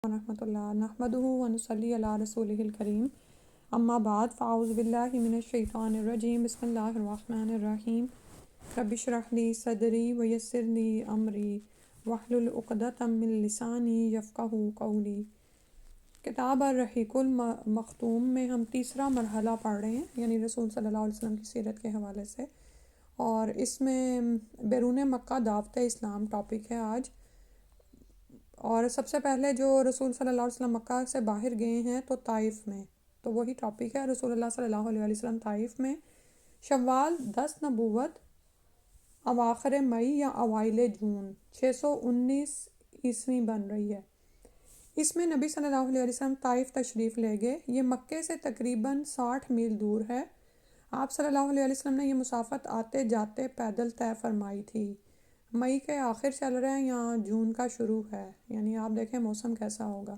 ورحمۃ اللہ نحمدہ ونصلی علی رسولہ الکریم اما بعد فاعوذ باللہ من الشیطان الرجیم بسم اللہ الرحمن الرحیم رب اشرح لی صدری ویسر لی امری واحلل عقدۃ من لسانی یفقہوا قولی۔ کتاب الرحیق المختوم میں ہم تیسرا مرحلہ پڑھ رہے ہیں، یعنی رسول صلی اللہ علیہ وسلم کی سیرت کے حوالے سے، اور اس میں بیرون مکہ دعوت اسلام ٹاپک ہے آج۔ اور سب سے پہلے جو رسول صلی اللہ علیہ وسلم مکہ سے باہر گئے ہیں تو طائف میں، تو وہی ٹاپک ہے۔ رسول اللہ صلی اللہ علیہ وسلم طائف میں شوال 10 نبوت اواخر مئی یا اوائل جون 619 عیسوی بن رہی ہے۔ اس میں نبی صلی اللہ علیہ وسلم طائف تشریف لے گئے۔ یہ مکے سے تقریباً 60 میل دور ہے۔ آپ صلی اللہ علیہ وسلم نے یہ مسافت آتے جاتے پیدل طے فرمائی تھی۔ مئی کے آخر چل رہے ہیں یا جون کا شروع ہے، یعنی آپ دیکھیں موسم کیسا ہوگا۔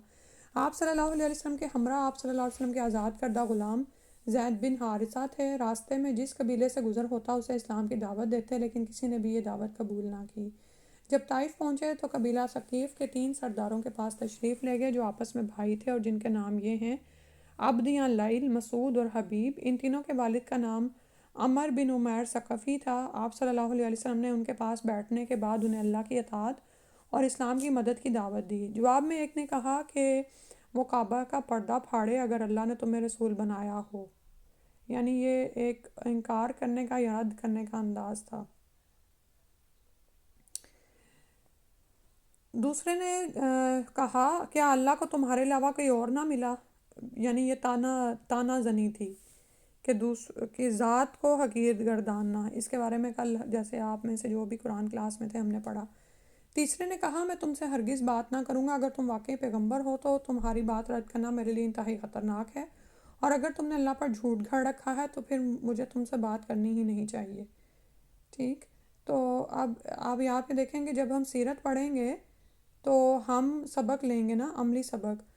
آپ صلی اللہ علیہ وسلم کے ہمراہ آپ صلی اللہ علیہ وسلم کے آزاد کردہ غلام زید بن حارثہ تھے۔ راستے میں جس قبیلے سے گزر ہوتا اسے اسلام کی دعوت دیتے، لیکن کسی نے بھی یہ دعوت قبول نہ کی۔ جب طائف پہنچے تو قبیلہ ثقیف کے 3 سرداروں کے پاس تشریف لے گئے جو آپس میں بھائی تھے اور جن کے نام یہ ہیں: عبد یا لیل، مسعود اور حبیب۔ ان تینوں کے والد کا نام عمر بن عمیر ثقفی تھا۔ آپ صلی اللہ علیہ وسلم نے ان کے پاس بیٹھنے کے بعد انہیں اللہ کی اطاعت اور اسلام کی مدد کی دعوت دی۔ جواب میں ایک نے کہا کہ وہ کعبہ کا پردہ پھاڑے اگر اللہ نے تمہیں رسول بنایا ہو، یعنی یہ ایک انکار کرنے کا یا رد کرنے کا انداز تھا۔ دوسرے نے کہا کیا اللہ کو تمہارے علاوہ کوئی اور نہ ملا، یعنی یہ تانا زنی تھی کہ ذات کو حقیر گرداننا۔ اس کے بارے میں کل جیسے آپ میں سے جو بھی قرآن کلاس میں تھے ہم نے پڑھا۔ تیسرے نے کہا میں تم سے ہرگز بات نہ کروں گا، اگر تم واقعی پیغمبر ہو تو تمہاری بات رد کرنا میرے لیے انتہائی خطرناک ہے، اور اگر تم نے اللہ پر جھوٹ گھڑ رکھا ہے تو پھر مجھے تم سے بات کرنی ہی نہیں چاہیے۔ ٹھیک، تو اب آپ یہاں پہ دیکھیں کہ جب ہم سیرت پڑھیں گے تو ہم سبق لیں گے نا، عملی سبق۔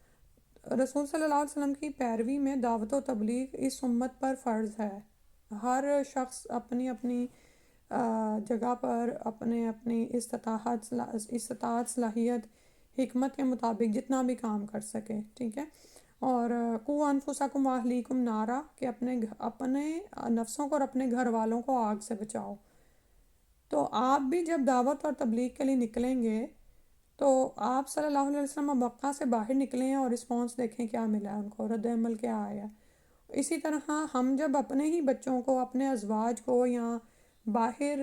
رسول صلی اللہ علیہ وسلم کی پیروی میں دعوت و تبلیغ اس امت پر فرض ہے۔ ہر شخص اپنی اپنی جگہ پر اپنی استطاعت صلاحیت حکمت کے مطابق جتنا بھی کام کر سکے، ٹھیک ہے۔ اور قوا انفسکم واہلیکم نارا، کہ اپنے نفسوں کو اور اپنے گھر والوں کو آگ سے بچاؤ۔ تو آپ بھی جب دعوت اور تبلیغ کے لیے نکلیں گے تو آپ صلی اللہ علیہ وسلم مکہ سے باہر نکلے ہیں اور رسپانس دیکھیں کیا ملا ہے ان کو، رد عمل کیا آیا۔ اسی طرح ہم جب اپنے ہی بچوں کو، اپنے ازواج کو، یا باہر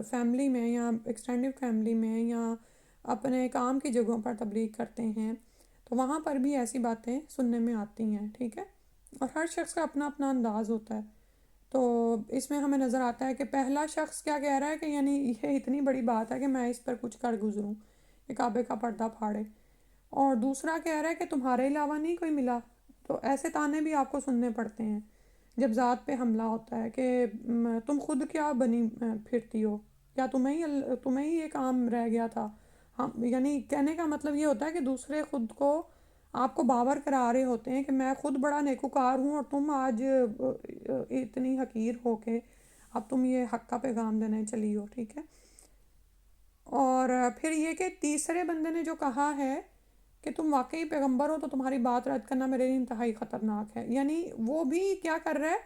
فیملی میں یا ایکسٹینڈڈ فیملی میں یا اپنے کام کی جگہوں پر تبلیغ کرتے ہیں تو وہاں پر بھی ایسی باتیں سننے میں آتی ہیں، ٹھیک ہے۔ اور ہر شخص کا اپنا اپنا انداز ہوتا ہے۔ تو اس میں ہمیں نظر آتا ہے کہ پہلا شخص کیا کہہ رہا ہے کہ یعنی یہ اتنی بڑی بات ہے کہ میں اس پر کچھ کر گزروں، یہ کعبے کا پردہ پھاڑے، اور دوسرا کہہ رہا ہے کہ تمہارے علاوہ نہیں کوئی ملا۔ تو ایسے تانے بھی آپ کو سننے پڑتے ہیں جب ذات پہ حملہ ہوتا ہے کہ تم خود کیا بنی پھرتی ہو، یا تمہیں ہی یہ کام رہ گیا تھا۔ ہم یعنی کہنے کا مطلب یہ ہوتا ہے کہ دوسرے خود کو آپ کو باور کرا رہے ہوتے ہیں کہ میں خود بڑا نیکوکار ہوں اور تم آج اتنی حقیر ہو کے اب تم یہ حق کا پیغام دینے چلی ہو، ٹھیک ہے۔ اور پھر یہ کہ تیسرے بندے نے جو کہا ہے کہ تم واقعی پیغمبر ہو تو تمہاری بات رد کرنا میرے لیے انتہائی خطرناک ہے، یعنی وہ بھی کیا کر رہا ہے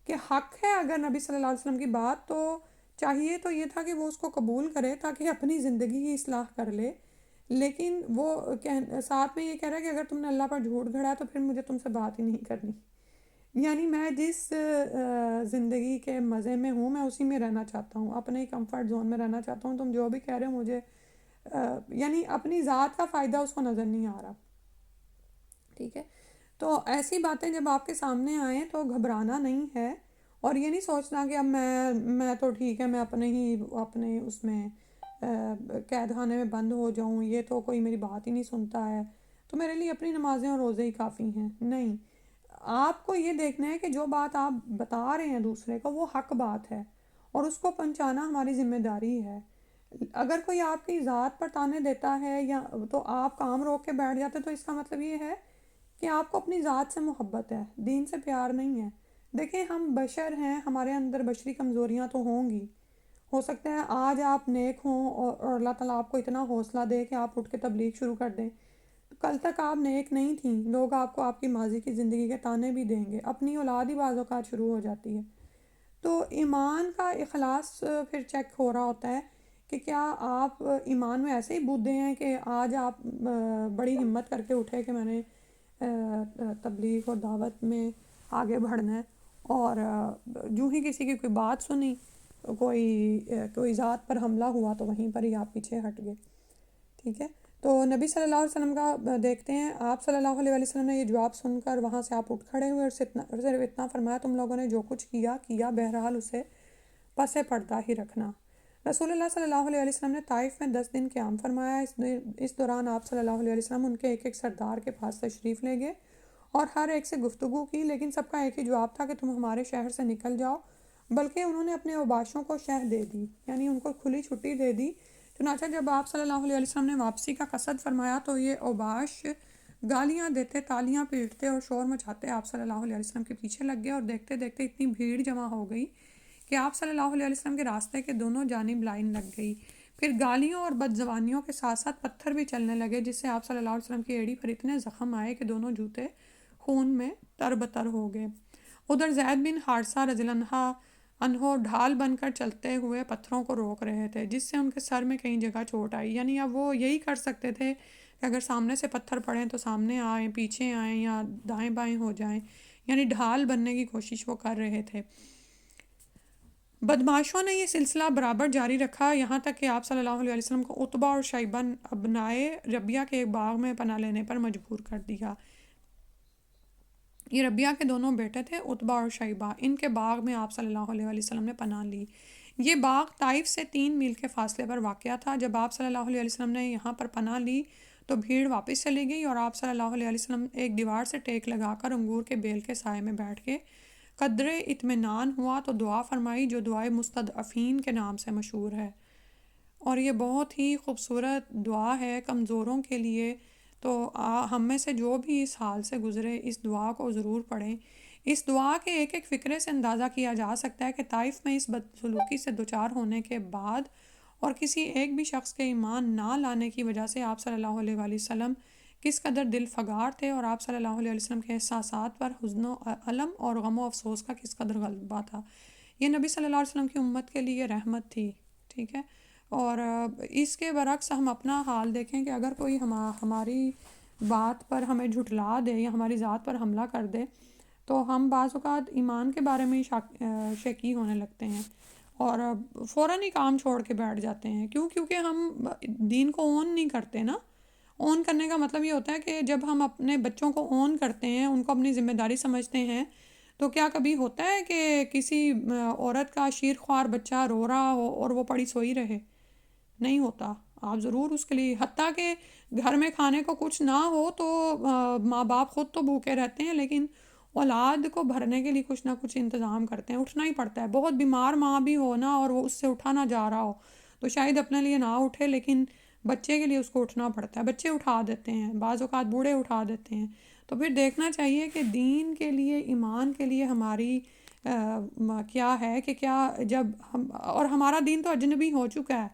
کہ حق ہے اگر نبی صلی اللہ علیہ وسلم کی بات، تو چاہیے تو یہ تھا کہ وہ اس کو قبول کرے تاکہ اپنی زندگی کی اصلاح کر لے، لیکن وہ ساتھ میں یہ کہہ رہا ہے کہ اگر تم نے اللہ پر جھوٹ گھڑا تو پھر مجھے تم سے بات ہی نہیں کرنی، یعنی میں جس زندگی کے مزے میں ہوں میں اسی میں رہنا چاہتا ہوں، اپنے ہی کمفرٹ زون میں رہنا چاہتا ہوں، تم جو بھی کہہ رہے ہو مجھے یعنی اپنی ذات کا فائدہ اس کو نظر نہیں آ رہا، ٹھیک ہے۔ تو ایسی باتیں جب آپ کے سامنے آئیں تو گھبرانا نہیں ہے، اور یہ نہیں سوچنا کہ اب میں تو ٹھیک ہے، میں اپنے اس میں قید خانے میں بند ہو جاؤں، یہ تو کوئی میری بات ہی نہیں سنتا ہے تو میرے لیے اپنی نمازیں اور روزے ہی کافی ہیں۔ نہیں، آپ کو یہ دیکھنا ہے کہ جو بات آپ بتا رہے ہیں دوسرے کو وہ حق بات ہے اور اس کو پہنچانا ہماری ذمہ داری ہے۔ اگر کوئی آپ کی ذات پر تانے دیتا ہے یا تو آپ کام روک کے بیٹھ جاتے تو اس کا مطلب یہ ہے کہ آپ کو اپنی ذات سے محبت ہے، دین سے پیار نہیں ہے۔ دیکھیں ہم بشر ہیں، ہمارے اندر بشری کمزوریاں تو ہوں گی، ہو سکتا ہے آج آپ نیک ہوں اور اللہ تعالیٰ آپ کو اتنا حوصلہ دے کہ آپ اٹھ کے تبلیغ شروع کر دیں، کل تک آپ نیک نہیں تھیں، لوگ آپ کو آپ کی ماضی کی زندگی کے تانے بھی دیں گے، اپنی اولاد ہی بعض اوقات شروع ہو جاتی ہے۔ تو ایمان کا اخلاص پھر چیک ہو رہا ہوتا ہے کہ کیا آپ ایمان میں ایسے ہی بودھے ہیں کہ آج آپ بڑی ہمت کر کے اٹھے کہ میں نے تبلیغ اور دعوت میں آگے بڑھنا ہے، اور جو ہی کسی کی کوئی بات سنی، کوئی ذات پر حملہ ہوا تو وہیں پر ہی آپ پیچھے ہٹ گئے، ٹھیک ہے۔ تو نبی صلی اللہ علیہ وسلم کا دیکھتے ہیں، آپ صلی اللہ علیہ وسلم نے یہ جواب سن کر وہاں سے آپ اٹھ کھڑے ہوئے اور صرف اتنا فرمایا، تم لوگوں نے جو کچھ کیا بہرحال اسے پس پردہ ہی رکھنا۔ رسول اللہ صلی اللہ علیہ وسلم نے طائف میں 10 دن قیام فرمایا۔ اس دوران آپ صلی اللہ علیہ وسلم ان کے ایک ایک سردار کے پاس تشریف لے گئے اور ہر ایک سے گفتگو کی، لیکن سب کا ایک ہی جواب تھا کہ تم ہمارے شہر سے نکل جاؤ، بلکہ انہوں نے اپنے اوباشوں کو شہ دے دی، یعنی ان کو کھلی چھٹی دے دی۔ چنانچہ جب آپ صلی اللہ علیہ وسلم نے واپسی کا قصد فرمایا تو یہ اوباش گالیاں دیتے، تالیاں پیٹتے اور شور مچاتے آپ صلی اللہ علیہ وسلم کے پیچھے لگ گئے، اور دیکھتے دیکھتے اتنی بھیڑ جمع ہو گئی کہ آپ صلی اللہ علیہ وسلم کے راستے کے دونوں جانب لائن لگ گئی۔ پھر گالیوں اور بدزبانیوں کے ساتھ ساتھ پتھر بھی چلنے لگے، جس سے آپ صلی اللہ علیہ وسلم کی ایڑی پر اتنے زخم آئے کہ دونوں جوتے خون میں تربتر ہو گئے۔ ادھر زید بن حارثہ رضی اللہ عنہ ڈھال بن کر چلتے ہوئے پتھروں کو روک رہے تھے، جس سے ان کے سر میں کئی جگہ چوٹ آئی، یعنی اب وہ یہی کر سکتے تھے کہ اگر سامنے سے پتھر پڑیں تو سامنے آئیں، پیچھے آئیں یا دائیں بائیں ہو جائیں، یعنی ڈھال بننے کی کوشش وہ کر رہے تھے۔ بدماشوں نے یہ سلسلہ برابر جاری رکھا، یہاں تک کہ آپ صلی اللہ علیہ وسلم کو عتبہ اور شیبہ ابنائے ربیہ کے ایک باغ میں پناہ لینے پر مجبور کر دیا۔ یہ ربیہ کے دونوں بیٹے تھے، عتبہ اور شیبہ، ان کے باغ میں آپ صلی اللہ علیہ وسلم نے پناہ لی۔ یہ باغ طائف سے 3 میل کے فاصلے پر واقع تھا۔ جب آپ صلی اللہ علیہ وسلم نے یہاں پر پناہ لی تو بھیڑ واپس چلی گئی، اور آپ صلی اللہ علیہ وسلم ایک دیوار سے ٹیک لگا کر انگور کے بیل کے سائے میں بیٹھ کے قدر اطمینان ہوا تو دعا فرمائی، جو دعائے مستضعفین کے نام سے مشہور ہے، اور یہ بہت ہی خوبصورت دعا ہے کمزوروں کے لیے۔ تو ہم میں سے جو بھی اس حال سے گزرے اس دعا کو ضرور پڑھیں۔ اس دعا کے ایک ایک فقرے سے اندازہ کیا جا سکتا ہے کہ طائف میں اس بدسلوکی سے دوچار ہونے کے بعد اور کسی ایک بھی شخص کے ایمان نہ لانے کی وجہ سے آپ صلی اللہ علیہ وسلم کس قدر دل فگار تھے، اور آپ صلی اللہ علیہ وسلم کے احساسات پر حزن و علم اور غم و افسوس کا کس قدر غلبہ تھا۔ یہ نبی صلی اللہ علیہ وسلم کی امت کے لیے رحمت تھی، ٹھیک ہے۔ اور اس کے برعکس ہم اپنا حال دیکھیں کہ اگر کوئی ہماری بات پر ہمیں جھٹلا دے یا ہماری ذات پر حملہ کر دے تو ہم بعض اوقات ایمان کے بارے میں شکی ہونے لگتے ہیں اور فوراً ہی کام چھوڑ کے بیٹھ جاتے ہیں۔ کیونکہ ہم دین کو اون نہیں کرتے نا۔ اون کرنے کا مطلب یہ ہوتا ہے کہ جب ہم اپنے بچوں کو اون کرتے ہیں، ان کو اپنی ذمہ داری سمجھتے ہیں، تو کیا کبھی ہوتا ہے کہ کسی عورت کا شیر خوار بچہ رو رہا ہو اور وہ پڑی سوئی رہے؟ نہیں ہوتا۔ آپ ضرور اس کے لیے، حتیٰ کہ گھر میں کھانے کو کچھ نہ ہو تو ماں باپ خود تو بھوکے رہتے ہیں، لیکن اولاد کو بھرنے کے لیے کچھ نہ کچھ انتظام کرتے ہیں، اٹھنا ہی پڑتا ہے۔ بہت بیمار ماں بھی ہو نا اور وہ اس سے اٹھا نہ جا رہا ہو تو شاید اپنے لیے نہ اٹھے، لیکن بچے کے لیے اس کو اٹھنا پڑتا ہے۔ بچے اٹھا دیتے ہیں، بعض اوقات بوڑھے اٹھا دیتے ہیں۔ تو پھر دیکھنا چاہیے کہ دین کے لیے، ایمان کے لیے ہماری کیا ہے، کہ کیا جب ہم، اور ہمارا دین تو اجنبی ہو چکا ہے،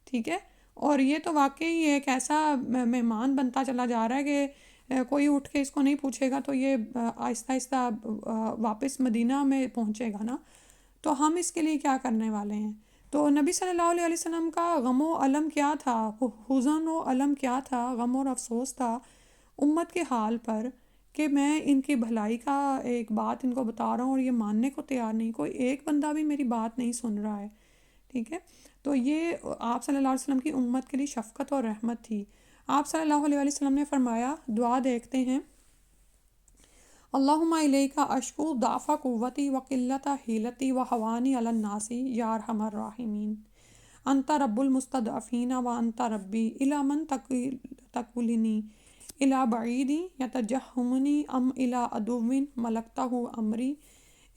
ٹھیک ہے، اور یہ تو واقعی ایک ایسا مہمان بنتا چلا جا رہا ہے کہ کوئی اٹھ کے اس کو نہیں پوچھے گا تو یہ آہستہ آہستہ واپس مدینہ میں پہنچے گا نا۔ تو ہم اس کے لیے کیا کرنے والے ہیں؟ تو نبی صلی اللہ علیہ وسلم کا غم و علم کیا تھا، حزن و علم کیا تھا، غم اور افسوس تھا امت کے حال پر، کہ میں ان کی بھلائی کا ایک بات ان کو بتا رہا ہوں اور یہ ماننے کو تیار نہیں، کوئی ایک بندہ بھی میری بات نہیں سن رہا ہے، ٹھیک ہے۔ تو یہ آپ صلی اللہ علیہ وسلم کی امت کے لیے شفقت اور رحمت تھی۔ آپ صلی اللہ علیہ وسلم نے فرمایا، دعا دیکھتے ہیں، اللہم الیک اشکو ضعف قوتی وقلت حیلتی وہوانی علی الناس یا ارحم الراحمین، انت رب المستضعفین وانت ربی الی من تکلنی، الی بعیدی یتجہمنی ام الی عدو ملکتہ امری،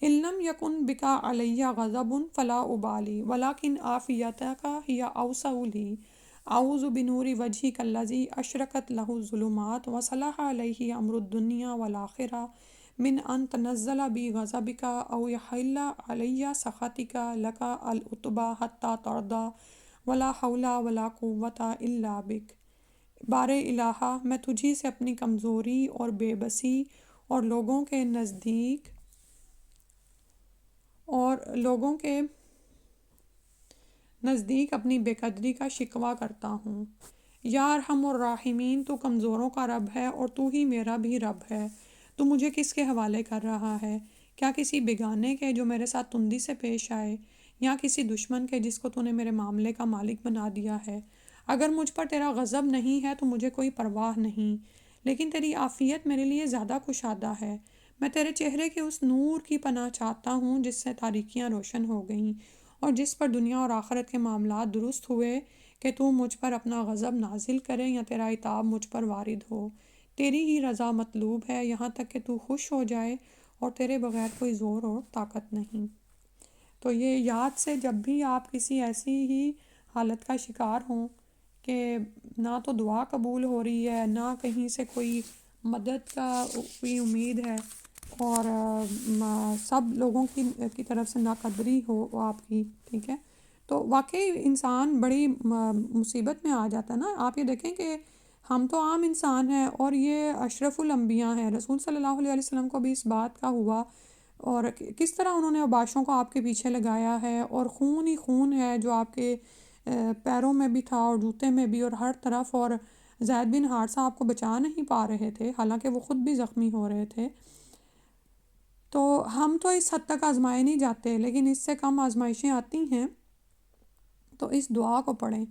ان لم یکن بک علی غضب فلا ابالی ولکن عافیتک ہی اوسع لی، اعوذ بنور وجہک الذی اشرقت لہ الظلمات وصلح علیہ امر الدنیا والآخرہ من ان تنزل بی غضبک او یحل علی سخطک لک العتبی حتی ترضی ولا حول ولا قوة الا بک۔ بار الہا میں تجھی سے اپنی کمزوری اور بے بسی اور لوگوں کے نزدیک اپنی بے قدری کا شکوہ کرتا ہوں۔ یا ارحم الراحمین، تو کمزوروں کا رب ہے اور تو ہی میرا بھی رب ہے۔ تو مجھے کس کے حوالے کر رہا ہے؟ کیا کسی بیگانے کے جو میرے ساتھ تندی سے پیش آئے، یا کسی دشمن کے جس کو تو نے میرے معاملے کا مالک بنا دیا ہے؟ اگر مجھ پر تیرا غضب نہیں ہے تو مجھے کوئی پرواہ نہیں، لیکن تیری عافیت میرے لیے زیادہ کشادہ ہے۔ میں تیرے چہرے کے اس نور کی پناہ چاہتا ہوں جس سے تاریکیاں روشن ہو گئیں، اور جس پر دنیا اور آخرت کے معاملات درست ہوئے، کہ تو مجھ پر اپنا غضب نازل کرے یا تیرا عتاب مجھ پر وارد ہو۔ تیری ہی رضا مطلوب ہے، یہاں تک کہ تو خوش ہو جائے، اور تیرے بغیر کوئی زور اور طاقت نہیں۔ تو یہ یاد سے جب بھی آپ کسی ایسی ہی حالت کا شکار ہوں کہ نہ تو دعا قبول ہو رہی ہے، نہ کہیں سے کوئی مدد کا کوئی امید ہے، اور سب لوگوں کی طرف سے ناقدری ہو آپ کی، ٹھیک ہے، تو واقعی انسان بڑی مصیبت میں آ جاتا ہے نا۔ آپ یہ دیکھیں کہ ہم تو عام انسان ہیں، اور یہ اشرف الانبیاء ہیں، رسول صلی اللہ علیہ وسلم کو بھی اس بات کا ہوا، اور کس طرح انہوں نے اوباشوں کو آپ کے پیچھے لگایا ہے، اور خون ہی خون ہے جو آپ کے پیروں میں بھی تھا اور جوتے میں بھی اور ہر طرف، اور زید بن حارثہ آپ کو بچا نہیں پا رہے تھے حالانکہ وہ خود بھی زخمی ہو رہے تھے۔ تو ہم تو اس حد تک آزمائے نہیں جاتے، لیکن اس سے کم آزمائشیں آتی ہیں، تو اس دعا کو پڑھیں۔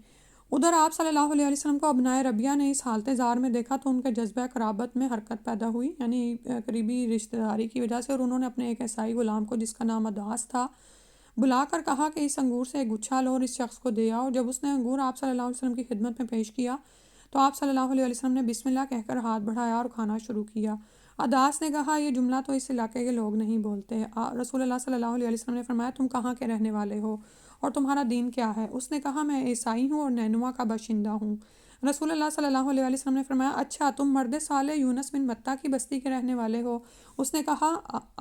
ادھر آپ صلی اللہ علیہ وسلم کو ابنائے ربیہ نے اس حالت زار میں دیکھا تو ان کے جذبہ قرابت میں حرکت پیدا ہوئی، یعنی قریبی رشتہ داری کی وجہ سے، اور انہوں نے اپنے ایک عیسائی غلام کو جس کا نام عداس تھا بلا کر کہا کہ اس انگور سے ایک گچھا لو اور اس شخص کو دے آؤ۔ جب اس نے انگور آپ صلی اللہ علیہ وسلم کی خدمت میں پیش کیا تو آپ صلی اللہ علیہ وسلم نے بسم اللہ کہہ کر ہاتھ بڑھایا اور کھانا شروع کیا۔ عداس نے کہا یہ جملہ تو اس علاقے کے لوگ نہیں بولتے۔ رسول اللہ صلی اللہ علیہ وسلم نے فرمایا تم کہاں کے رہنے والے ہو اور تمہارا دین کیا ہے؟ اس نے کہا میں عیسائی ہوں اور نینوا کا باشندہ ہوں۔ رسول اللہ صلی اللہ علیہ وسلم نے فرمایا اچھا تم مرد صالح یونس بن متیٰ کی بستی کے رہنے والے ہو؟ اس نے کہا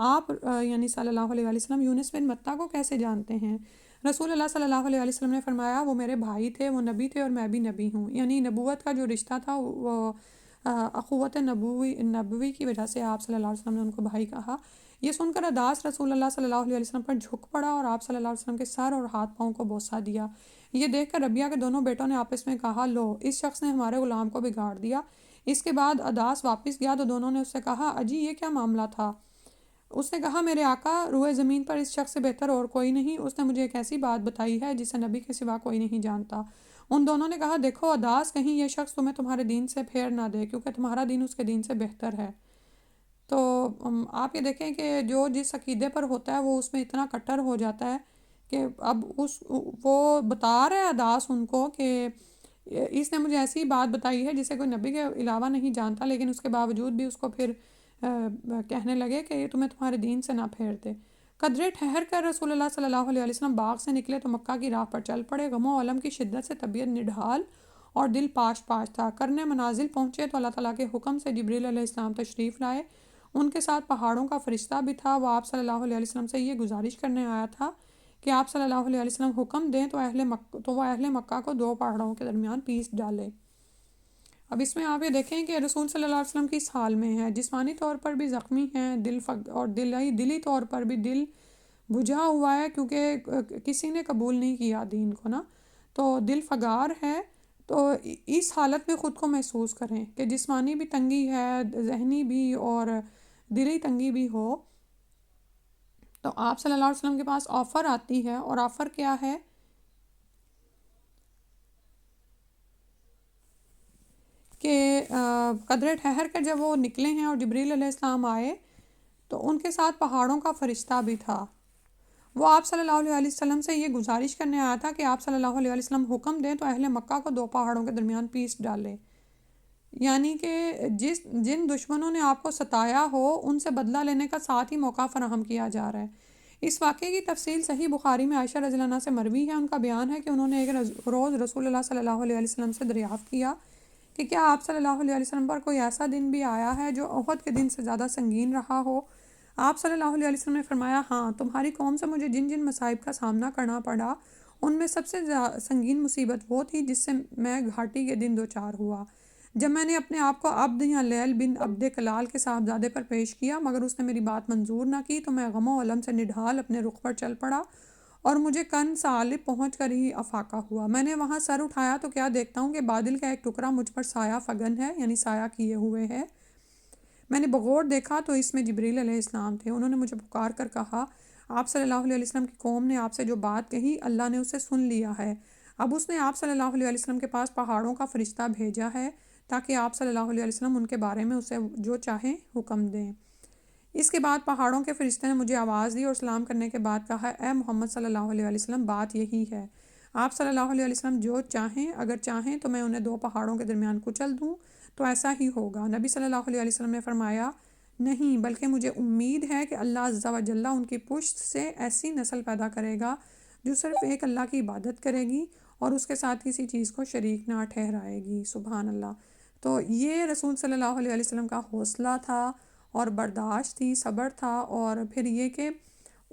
آپ یعنی صلی اللہ علیہ وسلم یونس بن متیٰ کو کیسے جانتے ہیں؟ رسول اللہ صلی اللہ علیہ وسلم نے فرمایا وہ میرے بھائی تھے، وہ نبی تھے اور میں بھی نبی ہوں، یعنی نبوت کا جو رشتہ تھا وہ اخوت نبوی کی وجہ سے آپ صلی اللہ علیہ وسلم نے ان کو بھائی کہا۔ یہ سن کر عداس رسول اللہ صلی اللہ علیہ وسلم پر جھک پڑا اور آپ صلی اللہ علیہ وسلم کے سر اور ہاتھ پاؤں کو بوسہ دیا۔ یہ دیکھ کر ربیہ کے دونوں بیٹوں نے آپس میں کہا لو اس شخص نے ہمارے غلام کو بگاڑ دیا۔ اس کے بعد عداس واپس گیا تو دونوں نے اس سے کہا اجی یہ کیا معاملہ تھا؟ اس نے کہا میرے آقا روئے زمین پر اس شخص سے بہتر اور کوئی نہیں، اس نے مجھے ایک ایسی بات بتائی ہے جسے نبی کے سوا کوئی نہیں جانتا۔ ان دونوں نے کہا دیکھو عداس کہیں یہ شخص تمہیں تمہارے دین سے پھیر نہ دے، کیونکہ تمہارا دین اس کے دین سے بہتر ہے۔ تو آپ یہ دیکھیں کہ جو جس عقیدے پر ہوتا ہے وہ اس میں اتنا کٹر ہو جاتا ہے کہ اب وہ بتا رہا ہے عداس ان کو کہ اس نے مجھے ایسی بات بتائی ہے جسے کوئی نبی کے علاوہ نہیں جانتا، لیکن اس کے باوجود بھی اس کو پھر کہنے لگے کہ یہ تمہیں تمہارے دین سے نہ پھیر دے۔ قدرے ٹھہر کر رسول اللہ صلی اللہ علیہ وسلم باغ سے نکلے تو مکہ کی راہ پر چل پڑے۔ غم و الم کی شدت سے طبیعت نڈھال اور دل پاش پاش تھا۔ کرنے منازل پہنچے تو اللہ تعالیٰ کے حکم سے جبریل علیہ السلام تشریف لائے، ان کے ساتھ پہاڑوں کا فرشتہ بھی تھا۔ وہ آپ صلی اللہ علیہ وسلم سے یہ گزارش کرنے آیا تھا کہ آپ صلی اللہ علیہ وسلم حکم دیں تو وہ اہل مکہ کو دو پہاڑوں کے درمیان پیس ڈالے۔ اب اس میں آپ یہ دیکھیں کہ رسول صلی اللہ علیہ وسلم کس حال میں ہے، جسمانی طور پر بھی زخمی ہیں، اور دلی طور پر بھی دل بجھا ہوا ہے، کیونکہ کسی نے قبول نہیں کیا دین کو نا، تو دل فگار ہے۔ تو اس حالت میں خود کو محسوس کریں کہ جسمانی بھی تنگی ہے، ذہنی بھی اور دلی تنگی بھی ہو، تو آپ صلی اللہ علیہ وسلم کے پاس آفر آتی ہے، اور آفر کیا ہے کہ قدرے ٹھہر کر جب وہ نکلے ہیں اور جبریل علیہ السلام آئے تو ان کے ساتھ پہاڑوں کا فرشتہ بھی تھا۔ وہ آپ صلی اللہ علیہ وسلم سے یہ گزارش کرنے آیا تھا کہ آپ صلی اللہ علیہ وسلم حکم دیں تو اہل مکہ کو دو پہاڑوں کے درمیان پیس ڈالے، یعنی کہ جن دشمنوں نے آپ کو ستایا ہو ان سے بدلہ لینے کا ساتھ ہی موقع فراہم کیا جا رہا ہے۔ اس واقعے کی تفصیل صحیح بخاری میں عائشہ رضی اللہ عنہا سے مروی ہے۔ ان کا بیان ہے کہ انہوں نے ایک روز رسول اللہ صلی اللہ علیہ وسلم سے دریافت کیا کہ کیا آپ صلی اللہ علیہ وسلم پر کوئی ایسا دن بھی آیا ہے جو احد کے دن سے زیادہ سنگین رہا ہو؟ آپ صلی اللہ علیہ وسلم نے فرمایا ہاں، تمہاری قوم سے مجھے جن جن مصائب کا سامنا کرنا پڑا ان میں سب سے سنگین مصیبت وہ تھی جس سے میں گھاٹی کے دن دوچار ہوا۔ جب میں نے اپنے آپ کو عبد یا لیل بن عبد کلال کے صاحبزادے پر پیش کیا مگر اس نے میری بات منظور نہ کی تو میں غم و الم سے نڈھال اپنے رخ پر چل پڑا اور مجھے کن سالب پہنچ کر ہی افاقہ ہوا۔ میں نے وہاں سر اٹھایا تو کیا دیکھتا ہوں کہ بادل کا ایک ٹکڑا مجھ پر سایہ فگن ہے، یعنی سایہ کیے ہوئے ہے۔ میں نے بغور دیکھا تو اس میں جبریل علیہ السلام تھے۔ انہوں نے مجھے پکار کر کہا، آپ صلی اللہ علیہ وسلم کی قوم نے آپ سے جو بات کہی اللہ نے اسے سن لیا ہے۔ اب اس نے آپ صلی اللہ علیہ وسلم کے پاس پہاڑوں کا فرشتہ بھیجا ہے تاکہ آپ صلی اللہ علیہ وسلم ان کے بارے میں اسے جو چاہیں حکم دیں۔ اس کے بعد پہاڑوں کے فرشتے نے مجھے آواز دی اور سلام کرنے کے بعد کہا، اے محمد صلی اللہ علیہ وسلم، بات یہی ہے، آپ صلی اللہ علیہ وسلم جو چاہیں، اگر چاہیں تو میں انہیں دو پہاڑوں کے درمیان کچل دوں تو ایسا ہی ہوگا۔ نبی صلی اللہ علیہ وسلم نے فرمایا، نہیں، بلکہ مجھے امید ہے کہ اللہ عز و جل ان کی پشت سے ایسی نسل پیدا کرے گا جو صرف ایک اللہ کی عبادت کرے گی اور اس کے ساتھ کسی چیز کو شریک نہ ٹھہرائے گی۔ سبحان اللہ۔ تو یہ رسول صلی اللہ علیہ وسلم کا حوصلہ تھا اور برداشت تھی، صبر تھا، اور پھر یہ کہ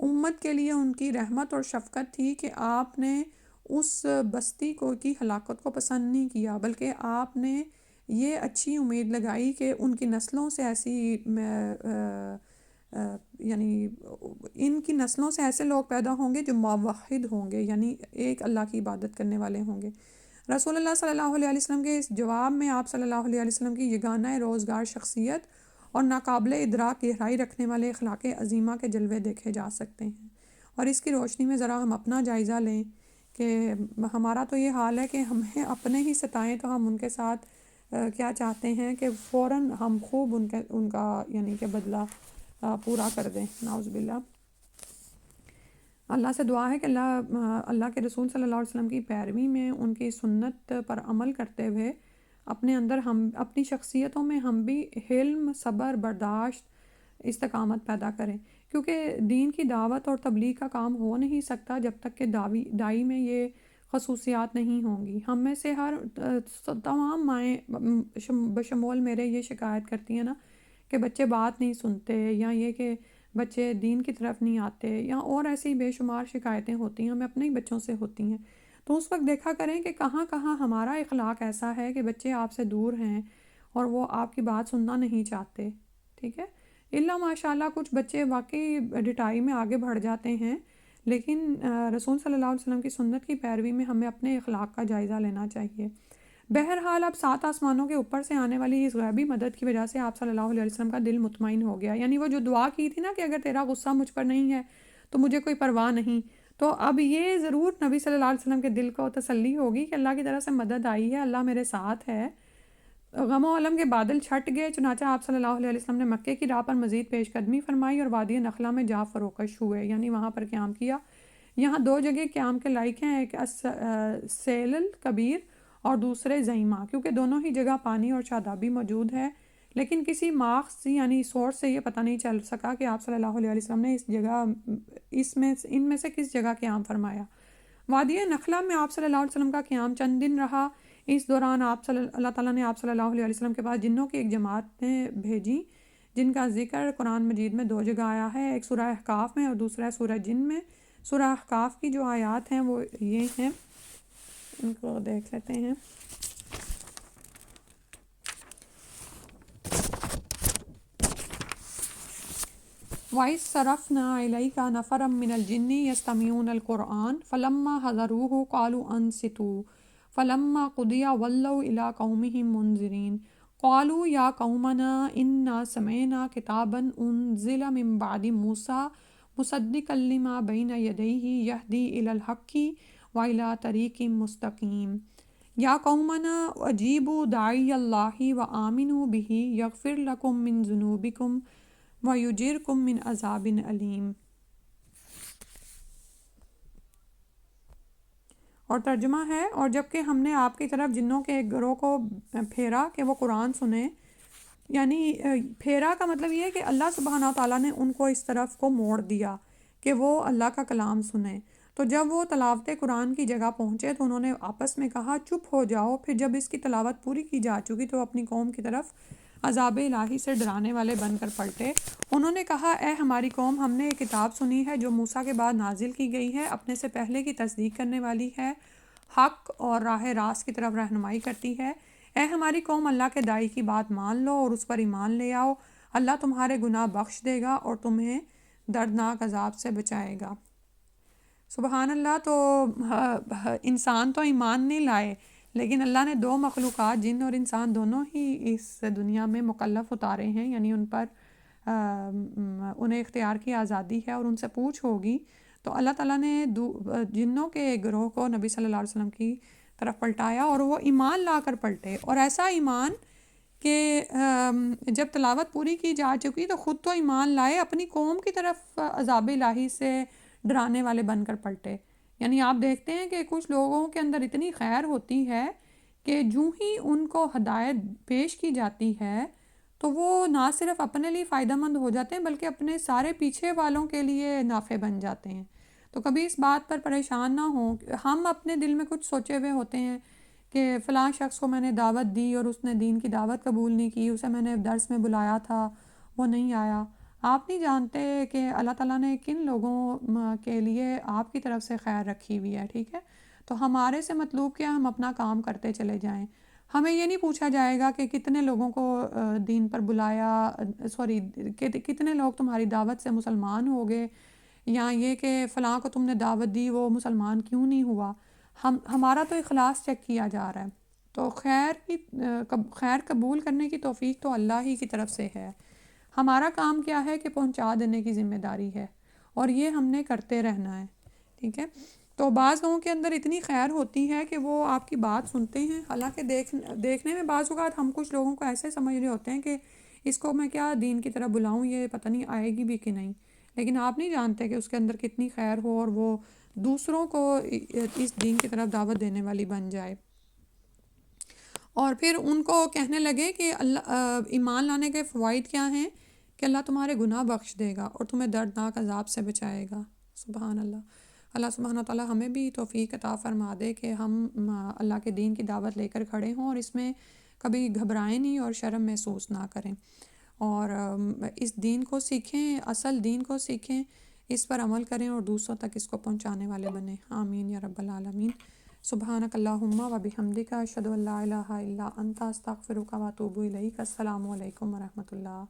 امت کے لیے ان کی رحمت اور شفقت تھی کہ آپ نے اس بستی کو کی ہلاکت کو پسند نہیں کیا، بلکہ آپ نے یہ اچھی امید لگائی کہ ان کی نسلوں سے ایسی یعنی ان کی نسلوں سے ایسے لوگ پیدا ہوں گے جو موحد ہوں گے، یعنی ایک اللہ کی عبادت کرنے والے ہوں گے۔ رسول اللہ صلی اللہ علیہ وسلم کے اس جواب میں آپ صلی اللہ علیہ وسلم کی یگانہ روزگار شخصیت اور ناقابل ادراک گہرائی رکھنے والے اخلاق عظیمہ کے جلوے دیکھے جا سکتے ہیں۔ اور اس کی روشنی میں ذرا ہم اپنا جائزہ لیں کہ ہمارا تو یہ حال ہے کہ ہمیں اپنے ہی ستائیں تو ہم ان کے ساتھ کیا چاہتے ہیں کہ فوراً ہم خوب ان کا یعنی کہ بدلہ پورا کر دیں، نعوذ باللہ۔ اللہ سے دعا ہے کہ اللہ کے رسول صلی اللہ علیہ وسلم کی پیروی میں ان کی سنت پر عمل کرتے ہوئے اپنے اندر ہم اپنی شخصیتوں میں ہم بھی حلم، صبر، برداشت، استقامت پیدا کریں، کیونکہ دین کی دعوت اور تبلیغ کا کام ہو نہیں سکتا جب تک کہ دائی میں یہ خصوصیات نہیں ہوں گی۔ ہم میں سے ہر تمام مائیں بشمول میرے یہ شکایت کرتی ہیں نا کہ بچے بات نہیں سنتے، یا یہ کہ بچے دین کی طرف نہیں آتے، یا اور ایسی بے شمار شکایتیں ہوتی ہیں، ہمیں اپنے ہی بچوں سے ہوتی ہیں۔ تو اس وقت دیکھا کریں کہ کہاں کہاں ہمارا اخلاق ایسا ہے کہ بچے آپ سے دور ہیں اور وہ آپ کی بات سننا نہیں چاہتے، ٹھیک ہے۔ الا ماشاء اللہ کچھ بچے واقعی ڈٹائی میں آگے بڑھ جاتے ہیں، لیکن رسول صلی اللہ علیہ وسلم کی سنت کی پیروی میں ہمیں اپنے اخلاق کا جائزہ لینا چاہیے۔ بہرحال اب 7 آسمانوں کے اوپر سے آنے والی اس غیبی مدد کی وجہ سے آپ صلی اللہ علیہ وسلم کا دل مطمئن ہو گیا، یعنی وہ جو دعا کی تھی نا کہ اگر تیرا غصہ مجھ پر نہیں ہے تو مجھے کوئی پرواہ نہیں، تو اب یہ ضرور نبی صلی اللہ علیہ وسلم کے دل کو تسلی ہوگی کہ اللہ کی طرف سے مدد آئی ہے، اللہ میرے ساتھ ہے۔ غم و علم کے بادل چھٹ گئے، چنانچہ آپ صلی اللہ علیہ وسلم نے مکے کی راہ پر مزید پیش قدمی فرمائی اور وادی نخلا میں جا فروکش ہوئے، یعنی وہاں پر قیام کیا۔ یہاں 2 جگہ قیام کے لائق ہیں، ایک سیل الکبیر اور دوسرے زیمہ، کیونکہ دونوں ہی جگہ پانی اور شادابی موجود ہے، لیکن کسی ماخذ یعنی سورس سے یہ پتہ نہیں چل سکا کہ آپ صلی اللہ علیہ وسلم نے ان میں سے کس جگہ قیام فرمایا۔ وادی نخلا میں آپ صلی اللہ علیہ وسلم کا قیام چند دن رہا۔ اس دوران اللہ تعالیٰ نے آپ صلی اللہ علیہ وسلم کے پاس جنوں کی ایک جماعت نے بھیجی، جن کا ذکر قرآن مجید میں 2 جگہ آیا ہے، ایک سورہ احقاف میں اور دوسرا سورہ جن میں۔ سورہ احقاف کی جو آیات ہیں وہ یہ ہیں، ان کو دیکھ لیتے ہیں۔ وَإِذْ صَرَفْنَا إِلَيْكَ نَفَرًا مِّنَ الْجِنِّ يَسْتَمِعُونَ الْقُرْآنَ فَلَمَّا حَضَرُوهُ قَالُوا أَنصِتُوا فَلَمَّا قُضِيَ وَلَّوْا إِلَىٰ قَوْمِهِمْ مُنذِرِينَ قَالُوا يَا قَوْمَنَا إِنَّا سَمِعْنَا كِتَابًا أُنزِلَ مِن بَعْدِ مُوسَىٰ مُصَدِّقًا لِّمَا بَيْنَ يَدَيْهِ يَهْدِي إِلَى الْحَقِّ وَإِلَىٰ طَرِيقٍ مُّسْتَقِيمٍ يَا قَوْمَنَا أَجِيبُوا دَاعِيَ اللَّهِ وَآمِنُوا بِهِ يَغْفِرْ لَكُم مِّن ذُنُوبِكُمْ وَيُجِرْكُم مِّنْ عَذَابٍ أَلِيمٍ۔ اور ترجمہ ہے، اور جب کہ ہم نے آپ کی طرف جنوں کے ایک گروہ کو پھیرا کہ وہ قرآن سنیں، یعنی پھیرا کا مطلب یہ ہے کہ اللہ سبحانہ تعالیٰ نے ان کو اس طرف کو موڑ دیا کہ وہ اللہ کا کلام سنیں۔ تو جب وہ تلاوت قرآن کی جگہ پہنچے تو انہوں نے آپس میں کہا چپ ہو جاؤ، پھر جب اس کی تلاوت پوری کی جا چکی تو اپنی قوم کی طرف عذاب الہی سے ڈرانے والے بن کر پلٹے۔ انہوں نے کہا، اے ہماری قوم، ہم نے ایک کتاب سنی ہے جو موسیٰ کے بعد نازل کی گئی ہے، اپنے سے پہلے کی تصدیق کرنے والی ہے، حق اور راہ راست کی طرف رہنمائی کرتی ہے۔ اے ہماری قوم، اللہ کے داعی کی بات مان لو اور اس پر ایمان لے آؤ، اللہ تمہارے گناہ بخش دے گا اور تمہیں دردناک عذاب سے بچائے گا۔ سبحان اللہ۔ تو انسان تو ایمان نہیں لائے، لیکن اللہ نے دو مخلوقات، جن اور انسان دونوں ہی اس دنیا میں مکلف اتارے ہیں، یعنی ان پر انہیں اختیار کی آزادی ہے اور ان سے پوچھ ہوگی۔ تو اللہ تعالیٰ نے جنوں کے گروہ کو نبی صلی اللہ علیہ وسلم کی طرف پلٹایا اور وہ ایمان لا کر پلٹے، اور ایسا ایمان کہ جب تلاوت پوری کی جا چکی تو خود تو ایمان لائے، اپنی قوم کی طرف عذاب الہی سے ڈرانے والے بن کر پلٹے۔ یعنی آپ دیکھتے ہیں کہ کچھ لوگوں کے اندر اتنی خیر ہوتی ہے کہ جو ہی ان کو ہدایت پیش کی جاتی ہے تو وہ نہ صرف اپنے لیے فائدہ مند ہو جاتے ہیں بلکہ اپنے سارے پیچھے والوں کے لیے نافع بن جاتے ہیں۔ تو کبھی اس بات پر پریشان نہ ہوں، ہم اپنے دل میں کچھ سوچے ہوئے ہوتے ہیں کہ فلاں شخص کو میں نے دعوت دی اور اس نے دین کی دعوت قبول نہیں کی، اسے میں نے درس میں بلایا تھا، وہ نہیں آیا۔ آپ نہیں جانتے کہ اللہ تعالیٰ نے کن لوگوں کے لیے آپ کی طرف سے خیر رکھی ہوئی ہے، ٹھیک ہے؟ تو ہمارے سے مطلوب کیا، ہم اپنا کام کرتے چلے جائیں۔ ہمیں یہ نہیں پوچھا جائے گا کہ کتنے لوگوں کو دین پر بلایا، سوری، کتنے لوگ تمہاری دعوت سے مسلمان ہو گئے، یا یہ کہ فلاں کو تم نے دعوت دی وہ مسلمان کیوں نہیں ہوا۔ ہمارا تو اخلاص چیک کیا جا رہا ہے۔ تو خیر قبول کرنے کی توفیق تو اللہ ہی کی طرف سے ہے، ہمارا کام کیا ہے کہ پہنچا دینے کی ذمہ داری ہے، اور یہ ہم نے کرتے رہنا ہے، ٹھیک ہے؟ تو بعض لوگوں کے اندر اتنی خیر ہوتی ہے کہ وہ آپ کی بات سنتے ہیں، حالانکہ دیکھنے میں بعض اوقات ہم کچھ لوگوں کو ایسے سمجھ رہے ہوتے ہیں کہ اس کو میں کیا دین کی طرف بلاؤں، یہ پتہ نہیں آئے گی بھی کہ نہیں، لیکن آپ نہیں جانتے کہ اس کے اندر کتنی خیر ہو اور وہ دوسروں کو اس دین کی طرف دعوت دینے والی بن جائے، اور پھر ان کو کہنے لگے کہ اللہ ایمان لانے کے فوائد کیا ہیں، کہ اللہ تمہارے گناہ بخش دے گا اور تمہیں دردناک عذاب سے بچائے گا۔ سبحان اللہ۔ اللہ سبحانہ تعالیٰ ہمیں بھی توفیق عطا فرما دے کہ ہم اللہ کے دین کی دعوت لے کر کھڑے ہوں اور اس میں کبھی گھبرائیں نہیں اور شرم محسوس نہ کریں، اور اس دین کو سیکھیں، اصل دین کو سیکھیں، اس پر عمل کریں اور دوسروں تک اس کو پہنچانے والے بنیں۔ آمین یا رب العالمین۔ سبحانک اللہم و بحمدک، اشہد ان لا الہ الا انت، استغفرک و اتوب الیک۔ السلام علیکم ورحمۃ اللہ۔